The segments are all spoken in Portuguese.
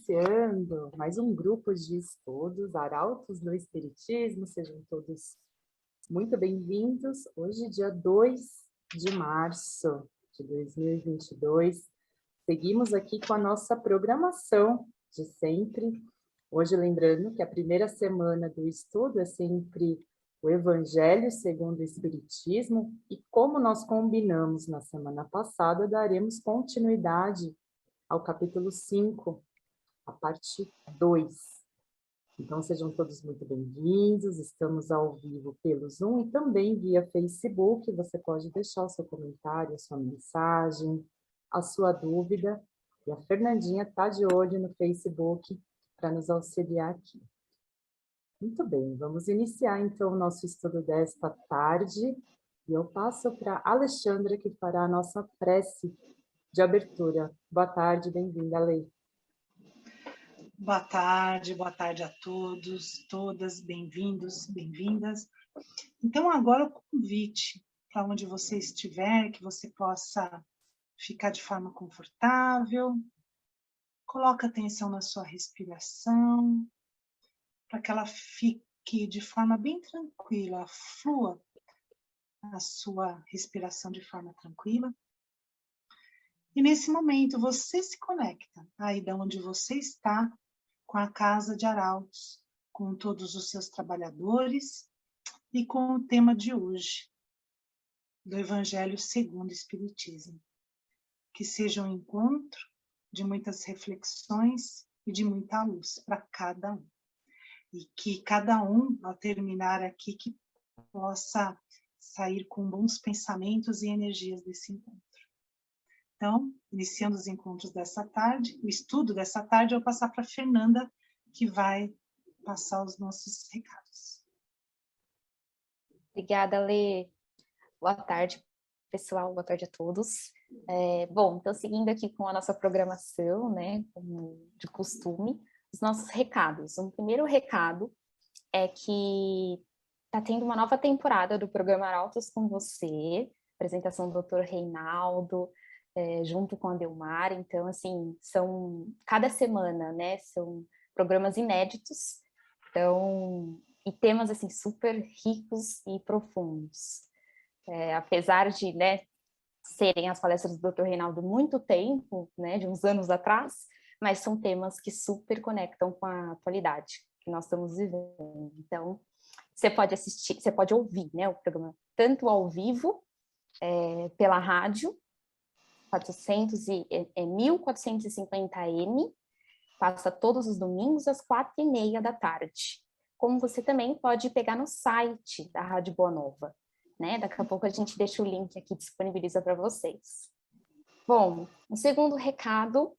iniciando mais um grupo de estudos, Arautos do Espiritismo, sejam todos muito bem-vindos. Hoje, dia 2 de março de 2022, seguimos aqui com a nossa programação de sempre. Hoje, lembrando que a primeira semana do estudo é sempre o Evangelho segundo o Espiritismo, e como nós combinamos na semana passada, daremos continuidade ao capítulo 5, a parte 2. Então, sejam todos muito bem-vindos, estamos ao vivo pelo Zoom e também via Facebook, você pode deixar o seu comentário, a sua mensagem, a sua dúvida, e a Fernandinha está de olho no Facebook para nos auxiliar aqui. Muito bem, vamos iniciar então o nosso estudo desta tarde, e eu passo para a Alexandra, que fará a nossa prece de abertura. Boa tarde, bem-vinda, Lei. Boa tarde a todos, todas, bem-vindos, bem-vindas. Então, agora o convite para onde você estiver, que você possa ficar de forma confortável, coloque atenção na sua respiração, para que ela fique de forma bem tranquila, flua a sua respiração de forma tranquila. E nesse momento você se conecta aí de onde você está com a Casa de Arautos, com todos os seus trabalhadores e com o tema de hoje, do Evangelho segundo o Espiritismo. Que seja um encontro de muitas reflexões e de muita luz para cada um. E que cada um, ao terminar aqui, que possa sair com bons pensamentos e energias desse encontro. Então, iniciando os encontros dessa tarde, o estudo dessa tarde, eu vou passar para a Fernanda, que vai passar os nossos recados. Obrigada, Lê. Boa tarde, pessoal. Boa tarde a todos. Bom, então, seguindo aqui com a nossa programação, né, como de costume, os nossos recados. Um primeiro recado é que está tendo uma nova temporada do programa Arautos com você, apresentação do Dr. Reinaldo, junto com a Delmar. Então, assim, são cada semana, né, são programas inéditos, então, e temas, assim, super ricos e profundos. Apesar de, né, serem as palestras do Dr. Reinaldo muito tempo, né, de uns anos atrás, mas são temas que super conectam com a atualidade que nós estamos vivendo. Então, você pode assistir, você pode ouvir, né, o programa tanto ao vivo, pela rádio, 1450M, passa todos os domingos às 4h30 da tarde. Como você também pode pegar no site da Rádio Boa Nova, né? Daqui a pouco a gente deixa o link aqui, disponibiliza para vocês. Bom, o segundo recado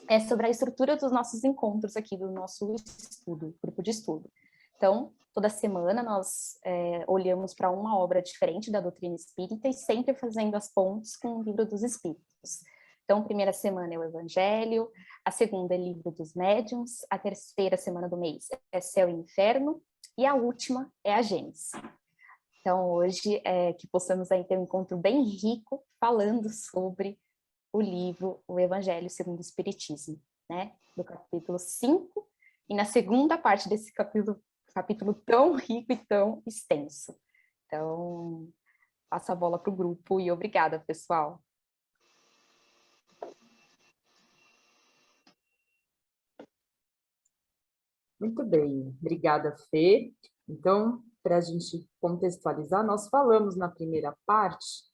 é sobre a estrutura dos nossos encontros aqui, do nosso estudo, grupo de estudo. Então, toda semana nós olhamos para uma obra diferente da doutrina espírita e sempre fazendo as pontes com o Livro dos Espíritos. Então, a primeira semana é o Evangelho, a segunda é Livro dos Médiuns, a terceira semana do mês é Céu e Inferno, e a última é a Gênesis. Então, hoje, que possamos aí ter um encontro bem rico, falando sobre o livro, o Evangelho segundo o Espiritismo, né? Do capítulo 5, e na segunda parte desse capítulo tão rico e tão extenso. Então, passo a bola para o grupo e obrigada, pessoal. Muito bem, obrigada, Fê. Então, para a gente contextualizar, nós falamos na primeira parte,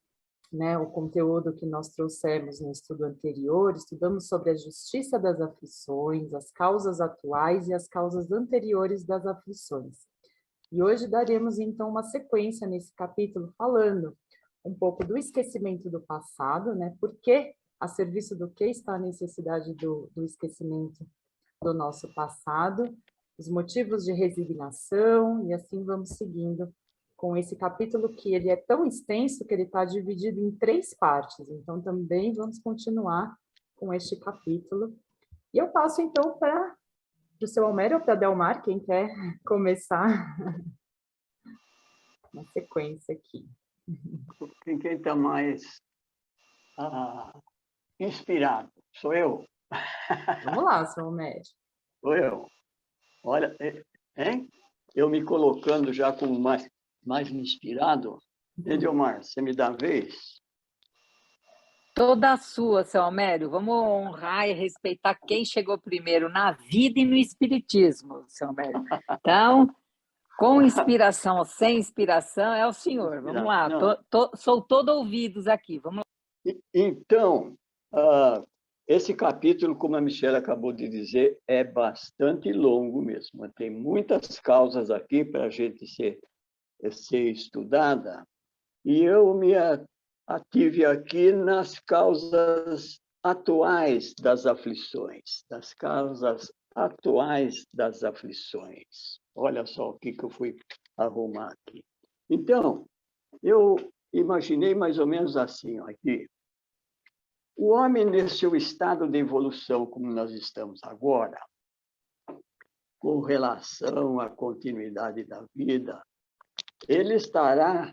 né, o conteúdo que nós trouxemos no estudo anterior, estudamos sobre a justiça das aflições, as causas atuais e as causas anteriores das aflições. E hoje daremos, então, uma sequência nesse capítulo, falando um pouco do esquecimento do passado, né, por que, a serviço do que está a necessidade do esquecimento do nosso passado, os motivos de resignação, e assim vamos seguindo com esse capítulo, que ele é tão extenso que ele está dividido em 3 partes, então também vamos continuar com este capítulo. E eu passo então para o seu Homero ou para a Delmar, quem quer começar na sequência aqui. Quem está mais inspirado? Sou eu? Vamos lá, seu médico. Oi, eu. Olha, hein? Eu me colocando já como mais inspirado. Edilmar, você me dá a vez? Toda sua, seu Almério. Vamos honrar e respeitar quem chegou primeiro na vida e no espiritismo, seu Almério. Então, com inspiração ou sem inspiração, é o senhor. Vamos lá. Sou todo ouvidos aqui. Vamos lá. Então, esse capítulo, como a Michelle acabou de dizer, é bastante longo mesmo. Tem muitas causas aqui para a gente ser estudada. E eu me ative aqui nas causas atuais das aflições, das causas atuais das aflições. Olha só o que eu fui arrumar aqui. Então, eu imaginei mais ou menos assim, ó, aqui. O homem, nesse seu estado de evolução, como nós estamos agora, com relação à continuidade da vida, ele estará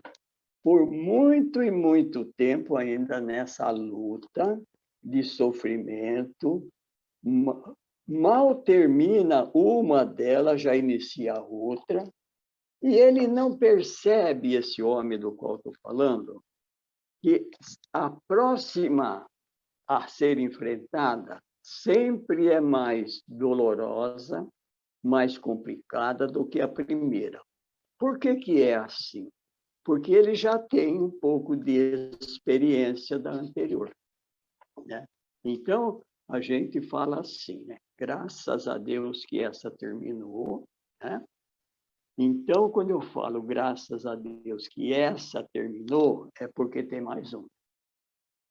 por muito e muito tempo ainda nessa luta de sofrimento. Mal termina uma delas, já inicia a outra, e ele não percebe, esse homem do qual estou falando, que a próxima a ser enfrentada sempre é mais dolorosa, mais complicada do que a primeira. Por que é assim? Porque ele já tem um pouco de experiência da anterior, né? Então, a gente fala assim, né? Graças a Deus que essa terminou, né? Então, quando eu falo graças a Deus que essa terminou, é porque tem mais uma,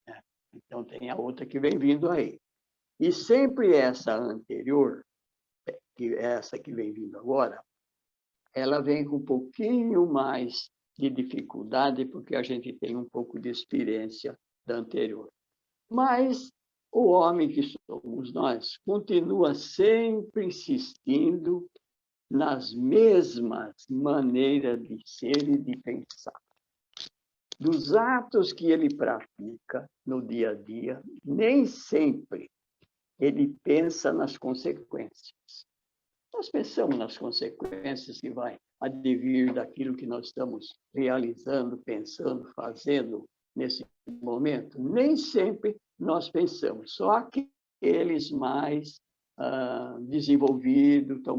né? Então, tem a outra que vem vindo aí. E sempre essa anterior, essa que vem vindo agora, ela vem com um pouquinho mais de dificuldade, porque a gente tem um pouco de experiência da anterior. Mas o homem que somos nós continua sempre insistindo nas mesmas maneiras de ser e de pensar. Dos atos que ele pratica no dia a dia, nem sempre ele pensa nas consequências. Nós pensamos nas consequências que vai advir daquilo que nós estamos realizando, pensando, fazendo nesse momento. Nem sempre nós pensamos, só aqueles mais desenvolvidos, estão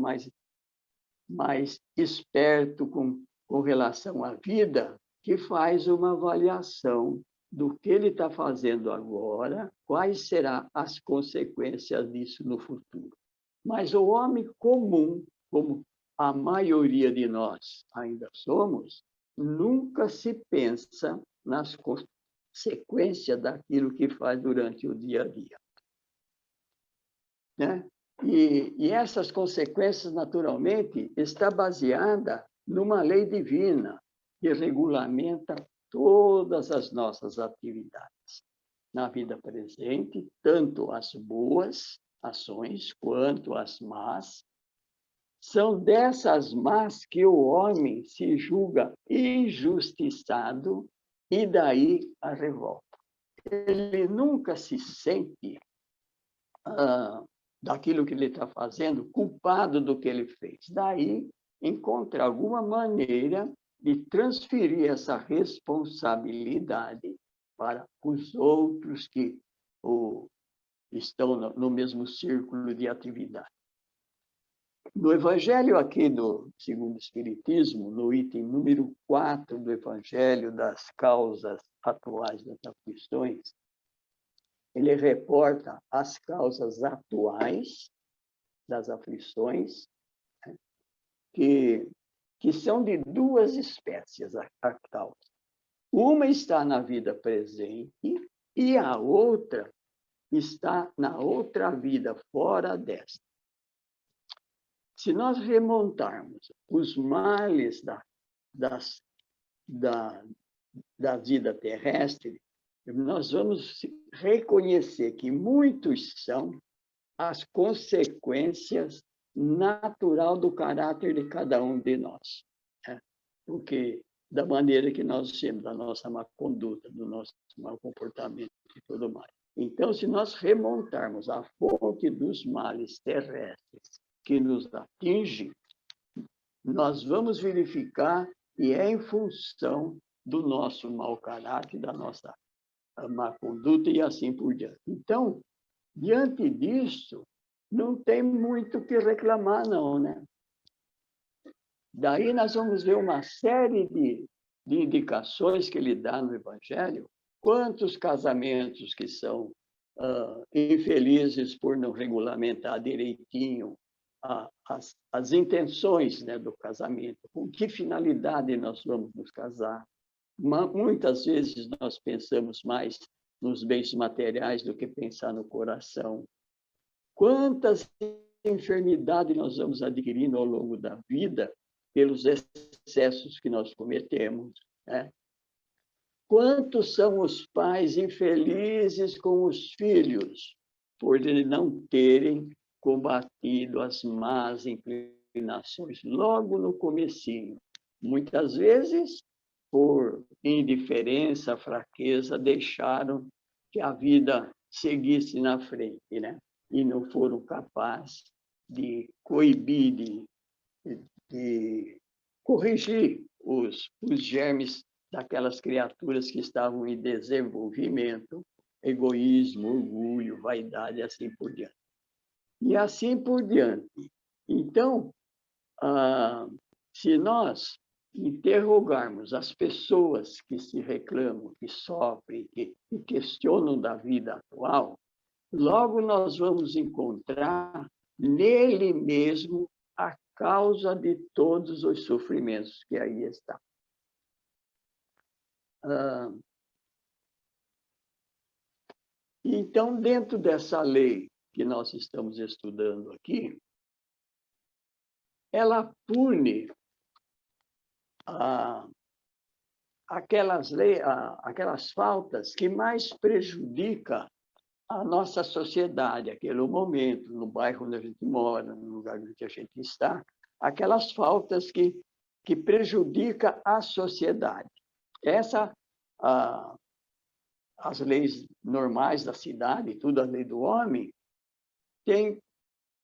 mais espertos com relação à vida, que faz uma avaliação do que ele está fazendo agora, quais serão as consequências disso no futuro. Mas o homem comum, como a maioria de nós ainda somos, nunca se pensa nas consequências daquilo que faz durante o dia a dia, né? E essas consequências, naturalmente, está baseada numa lei divina que regulamenta todas as nossas atividades na vida presente, tanto as boas ações quanto as más. São dessas más que o homem se julga injustiçado e daí a revolta. Ele nunca se sente daquilo que ele está fazendo culpado do que ele fez. Daí encontra alguma maneira de transferir essa responsabilidade para os outros que estão no mesmo círculo de atividade. No Evangelho aqui do Segundo Espiritismo, no item número 4 do Evangelho das causas atuais das aflições, ele reporta as causas atuais das aflições, né, que são de duas espécies a causa. Uma está na vida presente e a outra está na outra vida, fora desta. Se nós remontarmos os males da vida terrestre, nós vamos reconhecer que muitos são as consequências natural do caráter de cada um de nós, né? Porque da maneira que nós temos, da nossa má conduta, do nosso mau comportamento e tudo mais. Então, se nós remontarmos a fonte dos males terrestres que nos atinge, nós vamos verificar que é em função do nosso mau caráter, da nossa má conduta e assim por diante. Então, diante disso, não tem muito o que reclamar, não, né? Daí nós vamos ver uma série de indicações que ele dá no Evangelho. Quantos casamentos que são infelizes por não regulamentar direitinho as intenções, né, do casamento. Com que finalidade nós vamos nos casar? Muitas vezes nós pensamos mais nos bens materiais do que pensar no coração. Quantas enfermidades nós vamos adquirindo ao longo da vida pelos excessos que nós cometemos, né? Quantos são os pais infelizes com os filhos por não terem combatido as más inclinações logo no comecinho? Muitas vezes, por indiferença, fraqueza, deixaram que a vida seguisse na frente, né? E não foram capazes de coibir, de corrigir os germes daquelas criaturas que estavam em desenvolvimento, egoísmo, orgulho, vaidade, assim por diante. E assim por diante. Então, se nós interrogarmos as pessoas que se reclamam, que sofrem, que questionam da vida atual, logo nós vamos encontrar nele mesmo a causa de todos os sofrimentos que aí estão. Então, dentro dessa lei que nós estamos estudando aqui, ela pune aquelas faltas que mais prejudicam a nossa sociedade, aquele momento, no bairro onde a gente mora, no lugar onde a gente está, aquelas faltas que prejudicam a sociedade. As leis normais da cidade, tudo a lei do homem, tem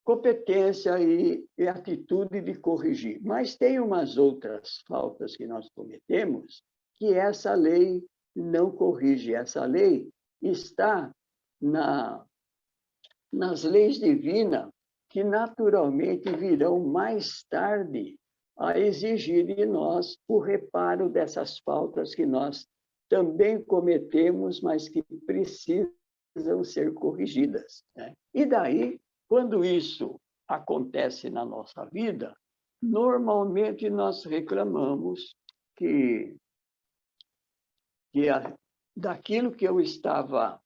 competência e atitude de corrigir. Mas tem umas outras faltas que nós cometemos que essa lei não corrige. Essa lei está nas leis divinas que naturalmente virão mais tarde a exigir de nós o reparo dessas faltas que nós também cometemos, mas que precisam ser corrigidas, né? E daí, quando isso acontece na nossa vida, normalmente nós reclamamos daquilo que eu estava,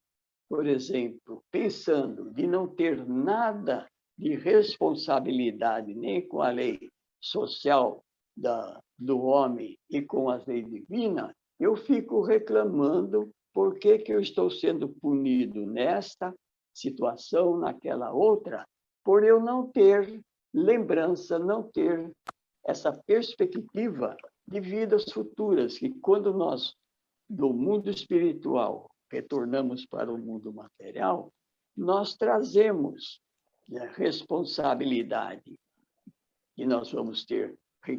por exemplo, pensando de não ter nada de responsabilidade nem com a lei social do homem e com a lei divina, eu fico reclamando por que eu estou sendo punido nesta situação, naquela outra, por eu não ter lembrança, não ter essa perspectiva de vidas futuras, que quando nós, do mundo espiritual, retornamos para o mundo material, nós trazemos, né, responsabilidade que nós vamos ter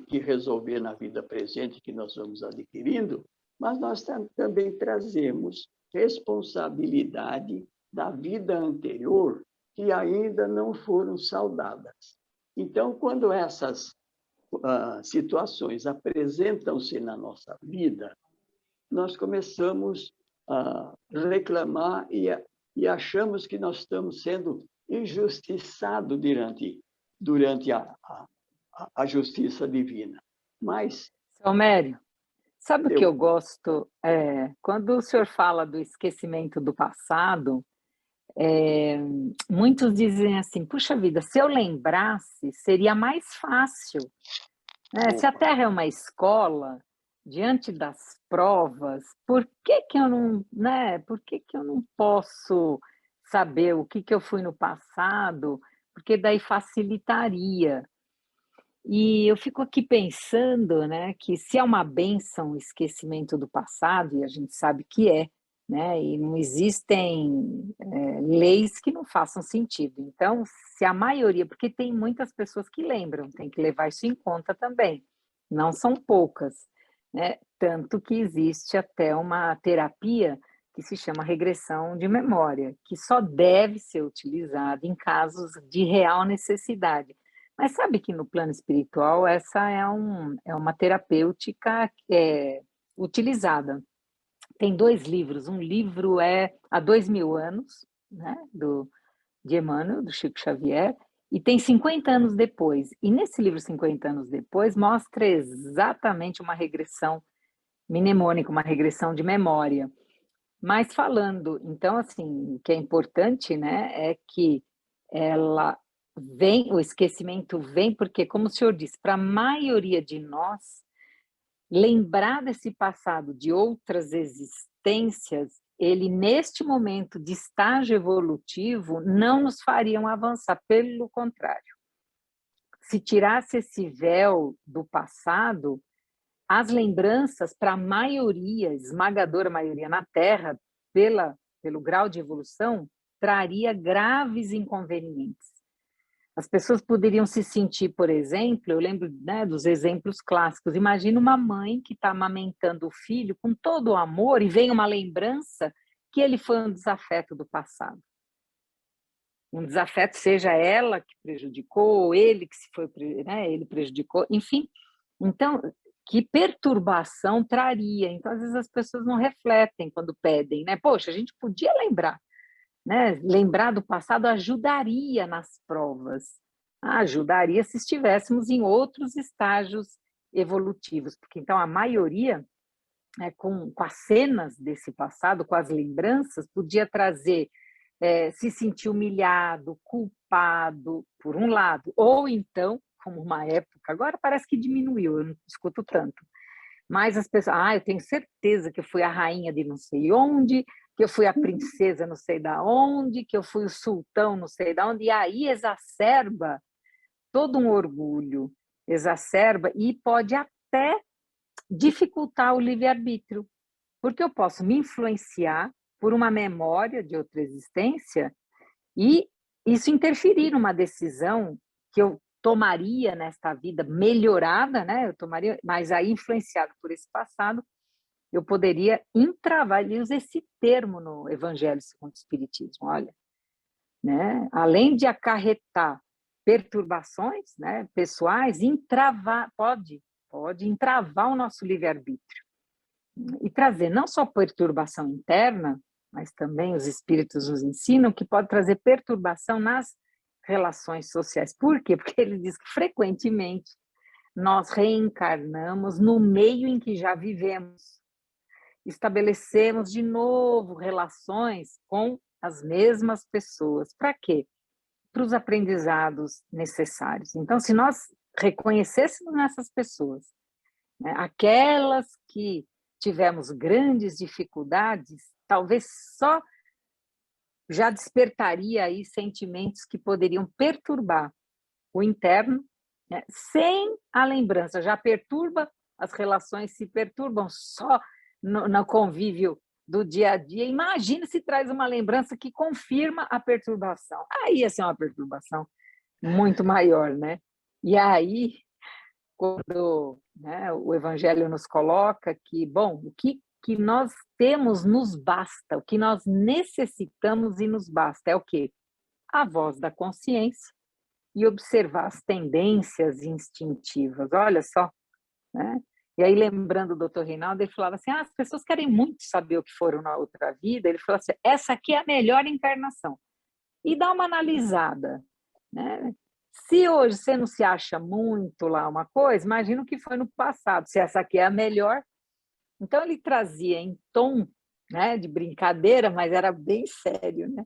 que resolver na vida presente, que nós vamos adquirindo, mas nós também trazemos responsabilidade da vida anterior que ainda não foram saudadas. Então, quando essas situações apresentam-se na nossa vida, nós começamos a reclamar e achamos que nós estamos sendo injustiçados durante a justiça divina. Mas... Seu Mério, sabe o que eu gosto? Quando o senhor fala do esquecimento do passado, muitos dizem assim, puxa vida, se eu lembrasse, seria mais fácil, né? Se a Terra é uma escola, diante das provas, por que eu não, né? Por que eu não posso saber o que eu fui no passado? Porque daí facilitaria. E eu fico aqui pensando, né, que se é uma bênção o esquecimento do passado, e a gente sabe que é, né? E não existem leis que não façam sentido. Então, se a maioria, porque tem muitas pessoas que lembram, tem que levar isso em conta também, não são poucas, né? Tanto que existe até uma terapia que se chama regressão de memória, que só deve ser utilizada em casos de real necessidade. Mas sabe que no plano espiritual essa é uma terapêutica utilizada. Tem 2 livros. Um livro é Há 2000 anos, né, de Emmanuel, do Chico Xavier, e tem 50 anos depois. E nesse livro, 50 anos depois, mostra exatamente uma regressão mnemônica, uma regressão de memória. Mas falando, então, assim, o que é importante, né, é que ela vem, o esquecimento vem porque, como o senhor disse, para a maioria de nós, lembrar desse passado de outras existências, ele, neste momento de estágio evolutivo, não nos fariam avançar, pelo contrário. Se tirasse esse véu do passado, as lembranças, para a maioria, esmagadora maioria na Terra, pelo grau de evolução, traria graves inconvenientes. As pessoas poderiam se sentir, por exemplo, eu lembro, né, dos exemplos clássicos, imagina uma mãe que está amamentando o filho com todo o amor e vem uma lembrança que ele foi um desafeto do passado. Um desafeto, seja ela que prejudicou, ou ele que se foi, né, ele prejudicou, enfim. Então, que perturbação traria? Então, às vezes as pessoas não refletem quando pedem, né? Poxa, a gente podia lembrar, né? Lembrar do passado ajudaria nas provas, ajudaria se estivéssemos em outros estágios evolutivos, porque então a maioria, com as cenas desse passado, com as lembranças, podia trazer, se sentir humilhado, culpado, por um lado, ou então, como uma época, agora parece que diminuiu, eu não escuto tanto, mas as pessoas, eu tenho certeza que eu fui a rainha de não sei onde, que eu fui a princesa não sei da onde, que eu fui o sultão não sei da onde, e aí exacerba todo um orgulho, exacerba e pode até dificultar o livre-arbítrio, porque eu posso me influenciar por uma memória de outra existência e isso interferir numa decisão que eu tomaria nesta vida melhorada, né? Eu tomaria, mas aí influenciado por esse passado, eu poderia entravar, ele usa esse termo no Evangelho segundo o Espiritismo, olha, né? Além de acarretar perturbações, né, pessoais, pode entravar o nosso livre-arbítrio e trazer não só perturbação interna, mas também os espíritos nos ensinam que pode trazer perturbação nas relações sociais. Por quê? Porque ele diz que frequentemente nós reencarnamos no meio em que já vivemos. Estabelecemos de novo relações com as mesmas pessoas. Para quê? Para os aprendizados necessários. Então, se nós reconhecêssemos nessas pessoas, né, aquelas que tivemos grandes dificuldades, talvez só já despertaria aí sentimentos que poderiam perturbar o interno, né, sem a lembrança, já perturba, as relações se perturbam só no convívio do dia a dia. Imagina se traz uma lembrança que confirma a perturbação. Aí ia ser uma perturbação muito maior, né? E aí, quando, né, o Evangelho nos coloca que, bom, o que nós temos nos basta, o que nós necessitamos e nos basta é o quê? A voz da consciência e observar as tendências instintivas. Olha só, né? E aí, lembrando do Dr. Reinaldo, ele falava assim, as pessoas querem muito saber o que foram na outra vida. Ele falou assim, essa aqui é a melhor encarnação. E dá uma analisada, né? Se hoje você não se acha muito lá uma coisa, imagina o que foi no passado, se essa aqui é a melhor. Então, ele trazia em tom, né, de brincadeira, mas era bem sério, né?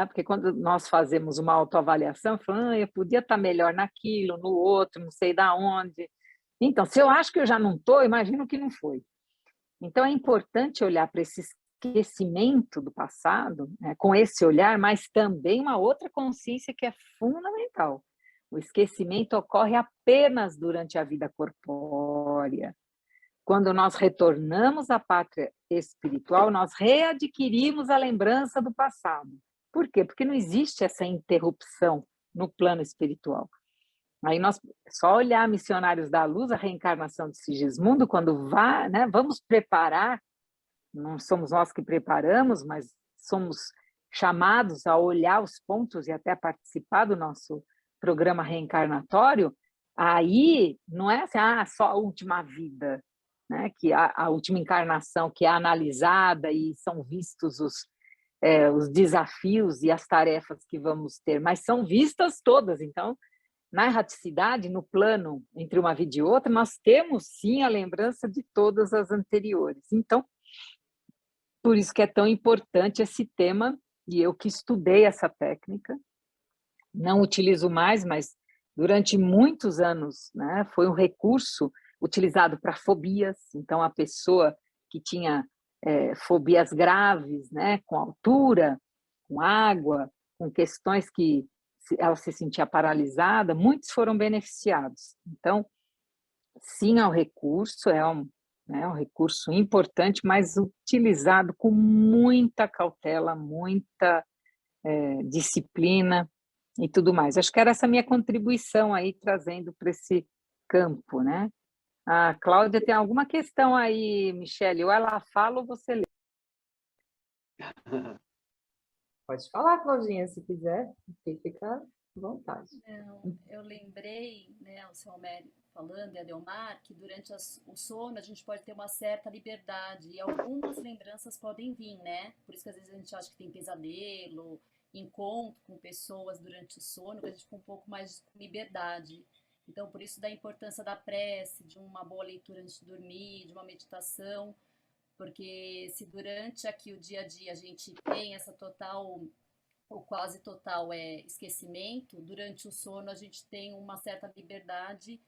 Porque quando nós fazemos uma autoavaliação, falando, eu podia estar melhor naquilo, no outro, não sei da onde. Então, se eu acho que eu já não estou, imagino que não foi. Então, é importante olhar para esse esquecimento do passado, né, com esse olhar, mas também uma outra consciência que é fundamental. O esquecimento ocorre apenas durante a vida corpórea. quando nós retornamos à pátria espiritual, nós readquirimos a lembrança do passado. Por quê? Porque não existe essa interrupção no plano espiritual. Aí nós, só olhar Missionários da Luz, a reencarnação de Sigismundo, quando vai, né, vamos preparar, não somos nós que preparamos, mas somos chamados a olhar os pontos e até participar do nosso programa reencarnatório, aí não é assim, só a última vida, né, que a última encarnação que é analisada e são vistos os desafios e as tarefas que vamos ter, mas são vistas todas. Então, na erraticidade, no plano entre uma vida e outra, nós temos sim a lembrança de todas as anteriores. Então, por isso que é tão importante esse tema, e eu que estudei essa técnica, não utilizo mais, mas durante muitos anos, né, foi um recurso utilizado para fobias. Então, a pessoa que tinha fobias graves, né, com altura, com água, com questões que ela se sentia paralisada, muitos foram beneficiados. Então, sim, é um recurso, um recurso importante, mas utilizado com muita cautela, muita disciplina e tudo mais. Acho que era essa minha contribuição aí, trazendo para esse campo, né? A Cláudia tem alguma questão aí, Michele? Ou ela fala ou você lê? Pode falar, Claudinha, se quiser. Fica à vontade. Não, eu lembrei, né, o seu Homério falando, e a Delmar, que durante o sono a gente pode ter uma certa liberdade e algumas lembranças podem vir, né? Por isso que às vezes a gente acha que tem pesadelo, encontro com pessoas durante o sono, que a gente fica um pouco mais com liberdade. Então, por isso da importância da prece, de uma boa leitura antes de dormir, de uma meditação, porque se durante aqui o dia a dia a gente tem essa total ou quase total esquecimento, durante o sono a gente tem uma certa liberdade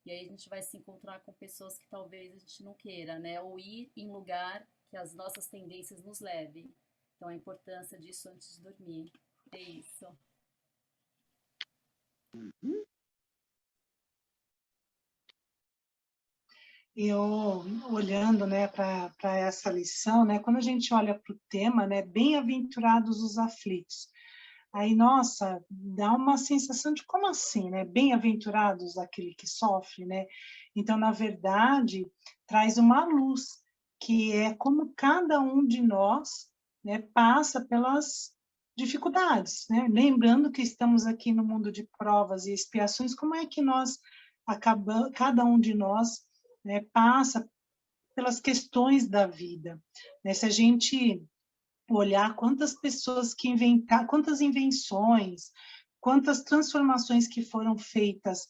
e aí a gente vai se encontrar com pessoas que talvez a gente não queira, né? Ou ir em lugar que as nossas tendências nos levem. Então, a importância disso antes de dormir. É isso. Eu, olhando, né, para essa lição, né, quando a gente olha para o tema, né, bem-aventurados os aflitos, aí, nossa, dá uma sensação de como assim, né? Bem-aventurados aquele que sofre, né? Então, na verdade, traz uma luz, que é como cada um de nós, né, passa pelas dificuldades, né? Lembrando que estamos aqui no mundo de provas e expiações, como é que nós acabamos, cada um de nós, né, passa pelas questões da vida, né? Se a gente olhar quantas pessoas que inventaram, quantas invenções, quantas transformações que foram feitas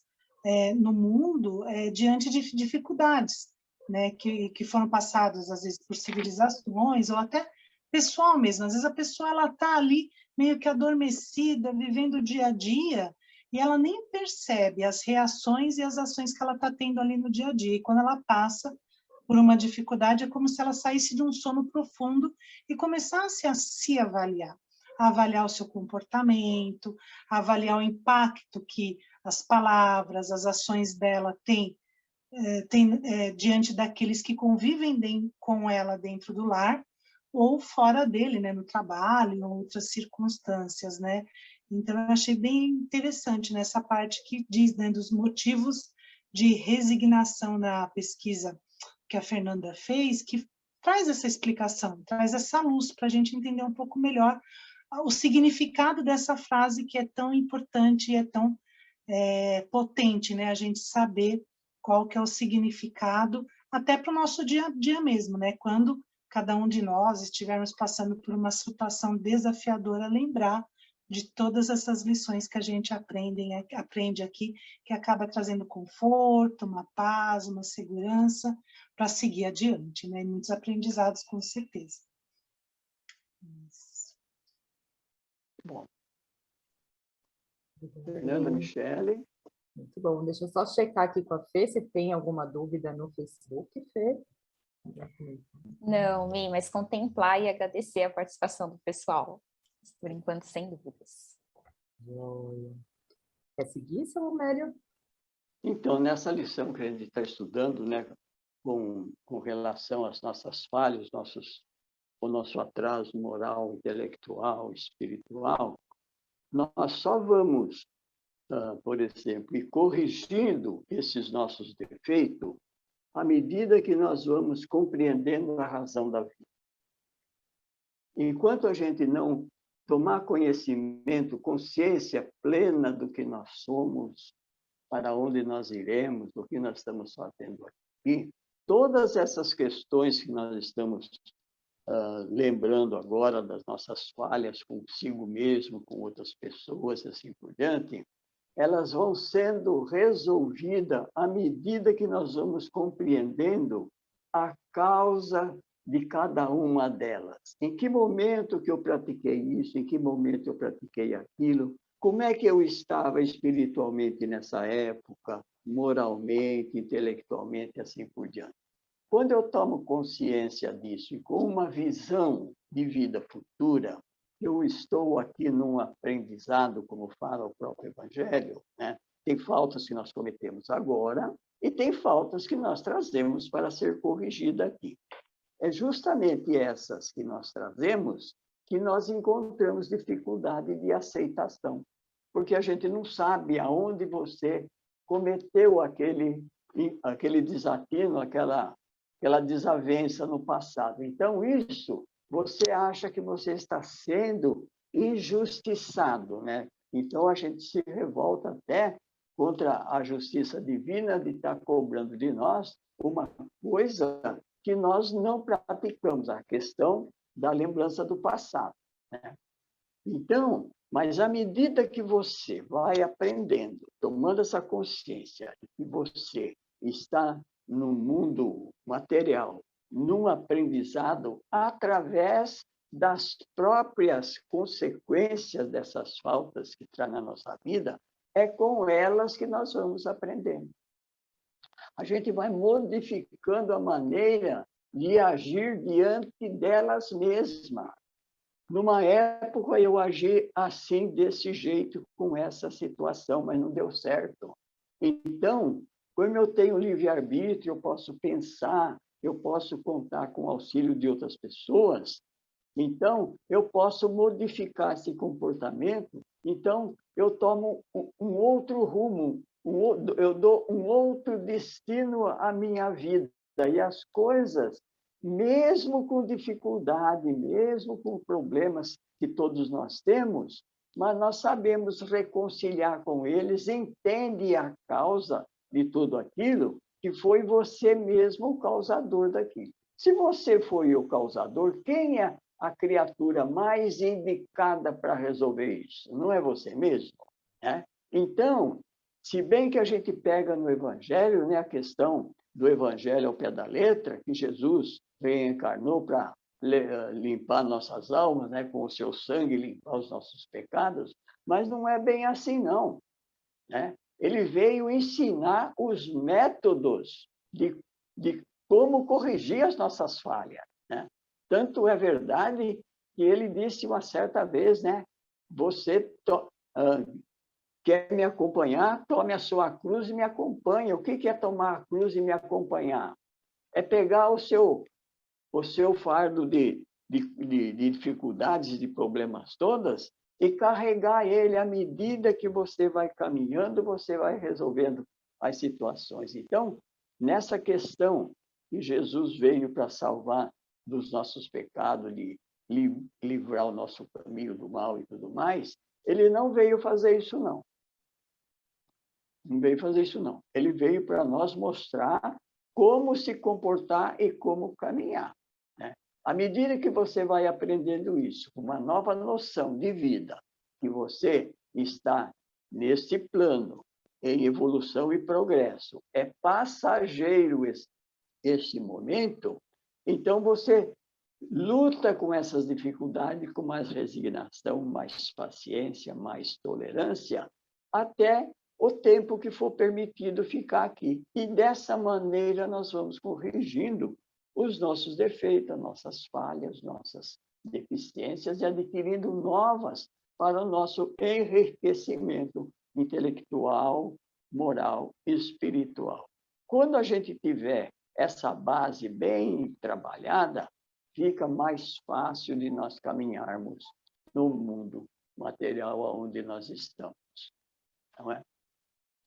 no mundo diante de dificuldades, né, que foram passadas às vezes por civilizações ou até pessoal mesmo. Às vezes a pessoa ela está ali meio que adormecida, vivendo o dia a dia e ela nem percebe as reações e as ações que ela está tendo ali no dia a dia. E quando ela passa por uma dificuldade, é como se ela saísse de um sono profundo e começasse a se avaliar o seu comportamento, avaliar o impacto que as palavras, as ações dela têm diante daqueles que convivem com ela dentro do lar ou fora dele, né, no trabalho, em outras circunstâncias, né? Então, eu achei bem interessante nessa parte que diz, né, dos motivos de resignação na pesquisa que a Fernanda fez, que traz essa explicação, traz essa luz para a gente entender um pouco melhor o significado dessa frase que é tão importante e é tão potente, né? A gente saber qual que é o significado, até para o nosso dia a dia mesmo, né? Quando cada um de nós estivermos passando por uma situação desafiadora, lembrar de todas essas lições que a gente aprende aqui, que acaba trazendo conforto, uma paz, uma segurança, para seguir adiante, né? Muitos aprendizados, com certeza. Bom. Fernanda, Michele. Muito bom. Deixa eu só checar aqui com a Fê se tem alguma dúvida no Facebook, Fê. Não, Mi, mas contemplar e agradecer a participação do pessoal. Por enquanto, sem dúvidas. Quer seguir, seu Homério? Então, nessa lição que a gente está estudando, né, com relação às nossas falhas, o nosso atraso moral, intelectual, espiritual, nós só vamos, por exemplo, ir corrigindo esses nossos defeitos à medida que nós vamos compreendendo a razão da vida. Enquanto a gente não tomar conhecimento, consciência plena do que nós somos, para onde nós iremos, do que nós estamos fazendo aqui, todas essas questões que nós estamos lembrando agora das nossas falhas consigo mesmo, com outras pessoas, e assim por diante, elas vão sendo resolvidas à medida que nós vamos compreendendo a causa de cada uma delas. Em que momento que eu pratiquei isso? Em que momento eu pratiquei aquilo? Como é que eu estava espiritualmente nessa época, moralmente, intelectualmente, assim por diante? Quando eu tomo consciência disso e com uma visão de vida futura, eu estou aqui num aprendizado, como fala o próprio Evangelho, né? Tem faltas que nós cometemos agora e tem faltas que nós trazemos para ser corrigida aqui. É justamente essas que nós trazemos que nós encontramos dificuldade de aceitação, porque a gente não sabe aonde você cometeu aquele desatino, aquela desavença no passado. Então, isso, você acha que você está sendo injustiçado, né? Então, a gente se revolta até contra a justiça divina de estar cobrando de nós uma coisa que nós não praticamos, a questão da lembrança do passado, né? Então, mas à medida que você vai aprendendo, tomando essa consciência de que você está no mundo material, num aprendizado através das próprias consequências dessas faltas que traz na nossa vida, é com elas que nós vamos aprendendo. A gente vai modificando a maneira de agir diante delas mesmas. Numa época, eu agi assim, desse jeito, com essa situação, mas não deu certo. Então, como eu tenho livre-arbítrio, eu posso pensar, eu posso contar com o auxílio de outras pessoas, então, eu posso modificar esse comportamento, então, eu tomo um outro rumo, eu dou um outro destino à minha vida. E as coisas, mesmo com dificuldade, mesmo com problemas que todos nós temos, mas nós sabemos reconciliar com eles, entende a causa de tudo aquilo, que foi você mesmo o causador daquilo. Se você foi o causador, quem é a criatura mais indicada para resolver isso? Não é você mesmo, né? Então, se bem que a gente pega no Evangelho, né, a questão do Evangelho ao pé da letra, que Jesus reencarnou para limpar nossas almas, né, com o seu sangue, limpar os nossos pecados, mas não é bem assim, não, né? Ele veio ensinar os métodos de como corrigir as nossas falhas, né? Tanto é verdade que ele disse uma certa vez, né? Você quer me acompanhar? Tome a sua cruz e me acompanhe. O que é tomar a cruz e me acompanhar? É pegar o seu fardo de dificuldades, de problemas todas, e carregar ele à medida que você vai caminhando, você vai resolvendo as situações. Então, nessa questão que Jesus veio para salvar dos nossos pecados, de livrar o nosso caminho do mal e tudo mais, ele não veio fazer isso, não. Não veio fazer isso, não. Ele veio para nós mostrar como se comportar e como caminhar, né? À medida que você vai aprendendo isso, uma nova noção de vida, que você está nesse plano, em evolução e progresso, é passageiro esse momento, então você luta com essas dificuldades com mais resignação, mais paciência, mais tolerância, até o tempo que for permitido ficar aqui. E dessa maneira nós vamos corrigindo os nossos defeitos, nossas falhas, nossas deficiências e adquirindo novas para o nosso enriquecimento intelectual, moral e espiritual. Quando a gente tiver essa base bem trabalhada, fica mais fácil de nós caminharmos no mundo material onde nós estamos. Não é?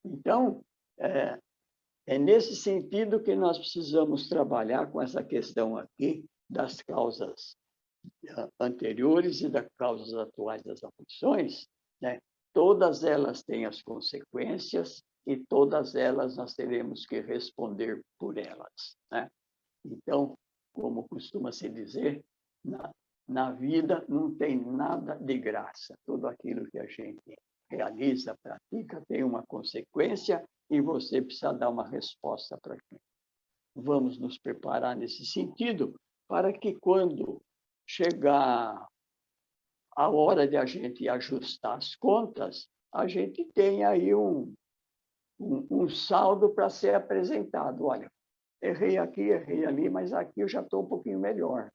Então, é nesse sentido que nós precisamos trabalhar com essa questão aqui das causas anteriores e das causas atuais das aflições, né? Todas elas têm as consequências e todas elas nós teremos que responder por elas, né? Então, como costuma se dizer, na vida não tem nada de graça. Tudo aquilo que a gente realiza, pratica, tem uma consequência e você precisa dar uma resposta para aquilo. Vamos nos preparar nesse sentido para que quando chegar a hora de a gente ajustar as contas, a gente tenha aí um saldo para ser apresentado. Olha, errei aqui, errei ali, mas aqui eu já estou um pouquinho melhor,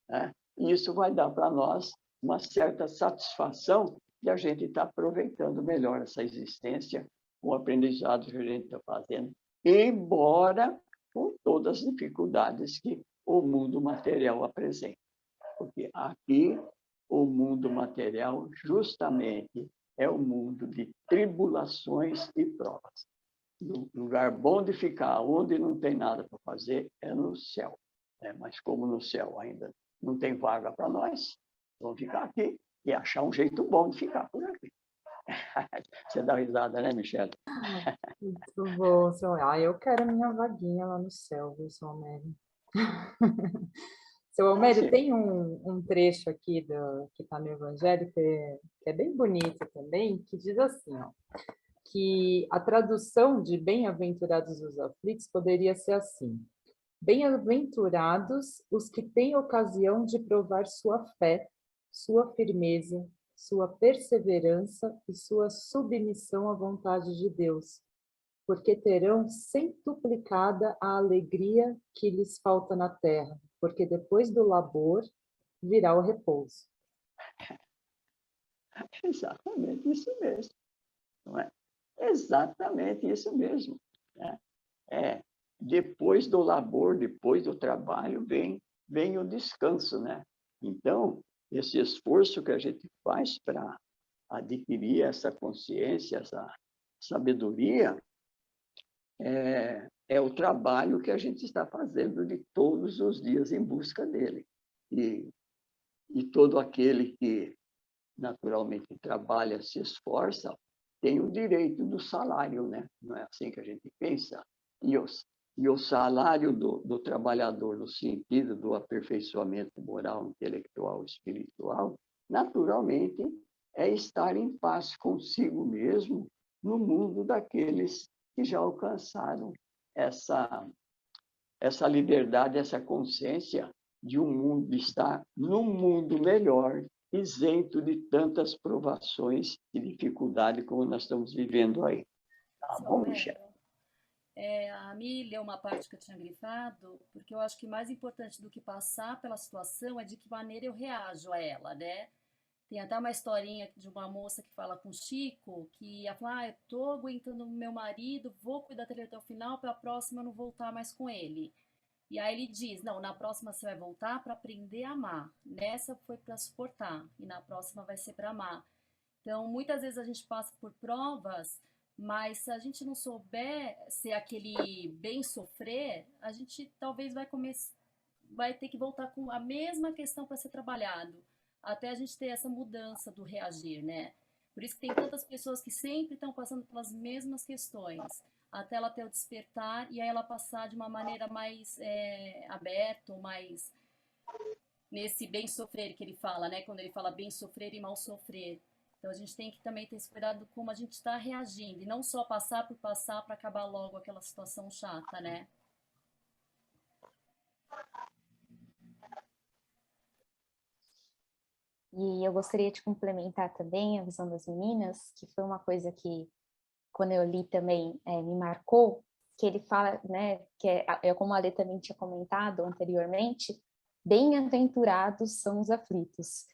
né? E isso vai dar para nós uma certa satisfação de a gente estar aproveitando melhor essa existência, o aprendizado que a gente está fazendo, embora com todas as dificuldades que o mundo material apresenta. Porque aqui, o mundo material, justamente, é o mundo de tribulações e provas. O lugar bom de ficar, onde não tem nada para fazer, é no céu. Mas como no céu ainda não tem vaga para nós, vamos ficar aqui e achar um jeito bom de ficar por aqui. Você dá risada, né, Michele? Muito bom, seu Almério. Eu quero a minha vaguinha lá no céu, viu, seu Almério? Seu Almério, tem um trecho aqui que está no Evangelho que é bem bonito também, que diz assim, ó, que a tradução de bem-aventurados os aflitos poderia ser assim: bem-aventurados os que têm ocasião de provar sua fé, sua firmeza, sua perseverança e sua submissão à vontade de Deus, porque terão centuplicada a alegria que lhes falta na terra, porque depois do labor virá o repouso. Exatamente isso mesmo, não é? Exatamente isso mesmo, né? Depois do labor, depois do trabalho, vem o descanso, né? Então, esse esforço que a gente faz para adquirir essa consciência, essa sabedoria, é o trabalho que a gente está fazendo de todos os dias em busca dele. E todo aquele que naturalmente trabalha, se esforça, tem o direito do salário, né? Não é assim que a gente pensa? E o salário do trabalhador, no sentido do aperfeiçoamento moral, intelectual, espiritual, naturalmente é estar em paz consigo mesmo no mundo daqueles que já alcançaram essa liberdade, essa consciência de um mundo, de estar num mundo melhor, isento de tantas provações e dificuldades como nós estamos vivendo aí. Tá bom, Michele? A Mi leu uma parte que eu tinha grifado, porque eu acho que mais importante do que passar pela situação é de que maneira eu reajo a ela, né? Tem até uma historinha de uma moça que fala com o Chico, que ela fala, eu tô aguentando o meu marido, vou cuidar dele até o final, para a próxima eu não voltar mais com ele. E aí ele diz, não, na próxima você vai voltar para aprender a amar. Nessa foi para suportar, e na próxima vai ser para amar. Então, muitas vezes a gente passa por provas, mas se a gente não souber ser aquele bem sofrer, a gente talvez vai ter que voltar com a mesma questão para ser trabalhado, até a gente ter essa mudança do reagir, né? Por isso que tem tantas pessoas que sempre estão passando pelas mesmas questões, até ela ter o despertar e aí ela passar de uma maneira mais aberta, mais nesse bem sofrer que ele fala, né? Quando ele fala bem sofrer e mal sofrer. Então a gente tem que também ter esse cuidado como a gente está reagindo, e não só passar por passar para acabar logo aquela situação chata, né? E eu gostaria de complementar também a visão das meninas, que foi uma coisa que, quando eu li também, me marcou, que ele fala, né, que é como a Lê também tinha comentado anteriormente, bem-aventurados são os aflitos.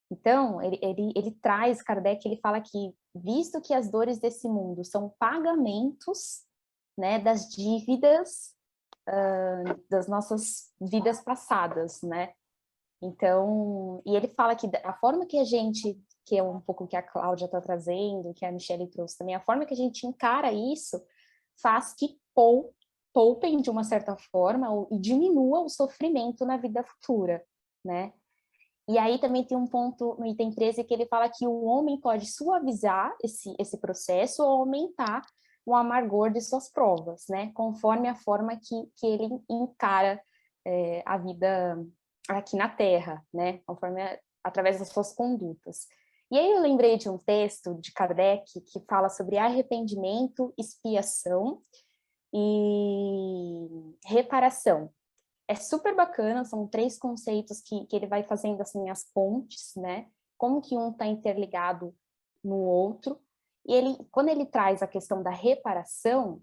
Então, ele traz, Kardec, ele fala que, visto que as dores desse mundo são pagamentos, né, das dívidas das nossas vidas passadas, né? Então, e ele fala que a forma que a gente, que é um pouco que a Cláudia está trazendo, que a Michelle trouxe também, a forma que a gente encara isso faz que poupem de uma certa forma e diminua o sofrimento na vida futura, né? E aí também tem um ponto no item 13 que ele fala que o homem pode suavizar esse processo ou aumentar o amargor de suas provas, né? Conforme a forma que ele encara a vida aqui na Terra, né? Conforme através das suas condutas. E aí eu lembrei de um texto de Kardec que fala sobre arrependimento, expiação e reparação. É super bacana, são 3 conceitos que ele vai fazendo assim as pontes, né? Como que um está interligado no outro. E quando ele traz a questão da reparação,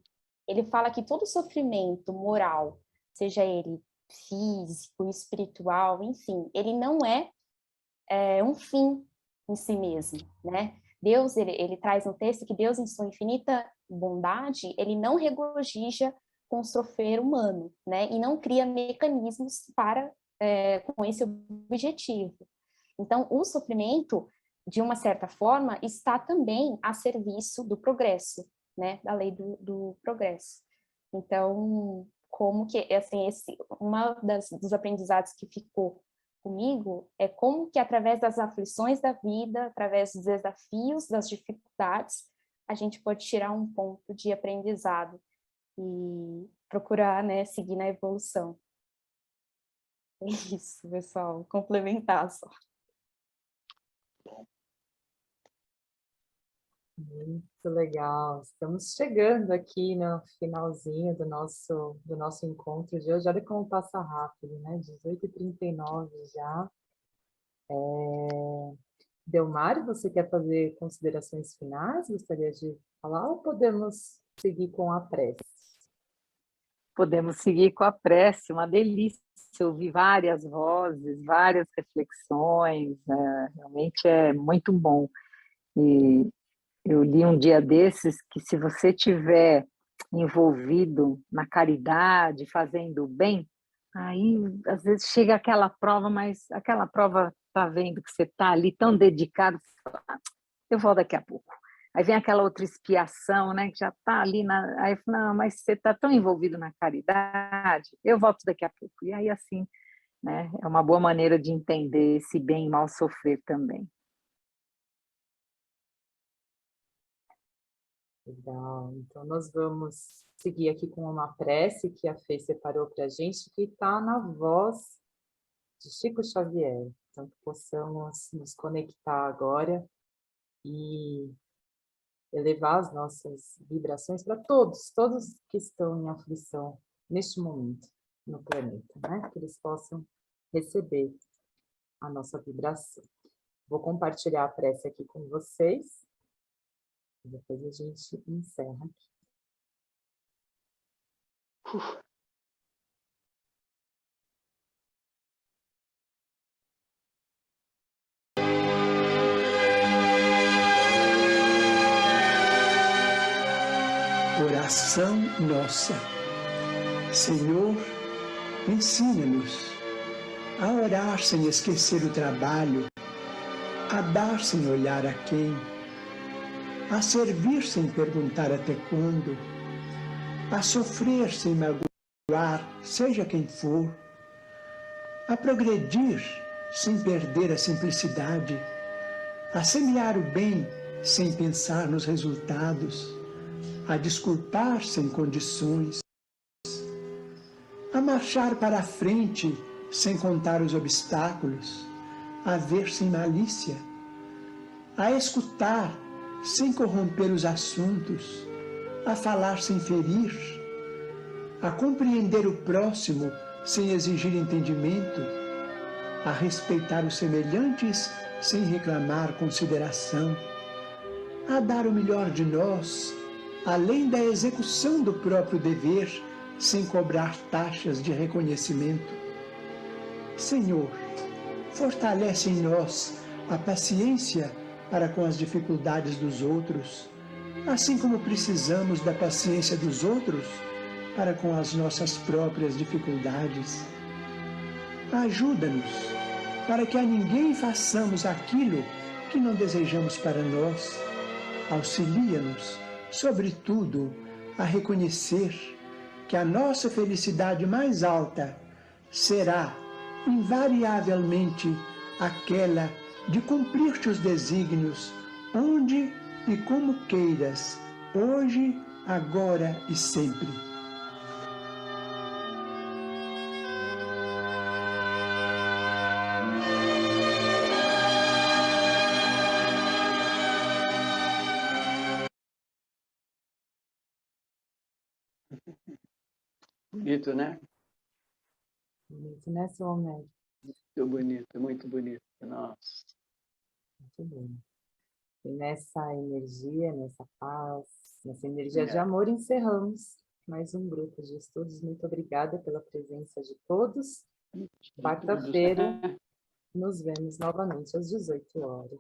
ele fala que todo sofrimento moral, seja ele físico, espiritual, enfim, ele não é um fim em si mesmo, né? Deus, ele traz no texto que Deus, em sua infinita bondade, ele não regozija com o sofrer humano, né? E não cria mecanismos para com esse objetivo. Então, o sofrimento, de uma certa forma, está também a serviço do progresso, né? Da lei do progresso. Então, como que, assim, uma dos aprendizados que ficou comigo é como que através das aflições da vida, através dos desafios, das dificuldades, a gente pode tirar um ponto de aprendizado e procurar, né, seguir na evolução. É isso, pessoal, complementar só. Muito legal. Estamos chegando aqui no finalzinho do nosso encontro de hoje. Olha como passa rápido, né? 18h39 já. Delmar, você quer fazer considerações finais? Gostaria de falar ou podemos seguir com a prece? Podemos seguir com a prece, uma delícia ouvir várias vozes, várias reflexões, realmente é muito bom. E eu li um dia desses que se você tiver envolvido na caridade, fazendo o bem, aí às vezes chega aquela prova, mas aquela prova está vendo que você está ali tão dedicado, que você fala, eu vou daqui a pouco. Aí vem aquela outra expiação, né, que já está ali, aí não, mas você está tão envolvido na caridade, eu volto daqui a pouco. E aí assim, né, é uma boa maneira de entender esse bem e mal sofrer também. Legal, então nós vamos seguir aqui com uma prece que a Fê separou para a gente, que está na voz de Chico Xavier. Então, que possamos nos conectar agora e elevar as nossas vibrações para todos que estão em aflição neste momento no planeta, né? Que eles possam receber a nossa vibração. Vou compartilhar a prece aqui com vocês. E depois a gente encerra aqui. Oração nossa. Senhor, ensina-nos a orar sem esquecer o trabalho, a dar sem olhar a quem, a servir sem perguntar até quando, a sofrer sem magoar, seja quem for, a progredir sem perder a simplicidade, a semear o bem sem pensar nos resultados, a desculpar sem condições, a marchar para a frente sem contar os obstáculos, a ver sem malícia, a escutar sem corromper os assuntos, a falar sem ferir, a compreender o próximo sem exigir entendimento, a respeitar os semelhantes sem reclamar consideração, a dar o melhor de nós, além da execução do próprio dever, sem cobrar taxas de reconhecimento. Senhor, fortalece em nós a paciência para com as dificuldades dos outros, assim como precisamos da paciência dos outros para com as nossas próprias dificuldades. Ajuda-nos para que a ninguém façamos aquilo que não desejamos para nós. Auxilia-nos, sobretudo, a reconhecer que a nossa felicidade mais alta será, invariavelmente, aquela de cumprir teus desígnios, onde e como queiras, hoje, agora e sempre. Bonito, né? Bonito, né, seu Almério? Muito bonito. Nossa. Muito bom. E nessa energia, nessa paz, nessa energia de amor, encerramos mais um grupo de estudos. Muito obrigada pela presença de todos. Quarta-feira, nos vemos novamente às 18 horas.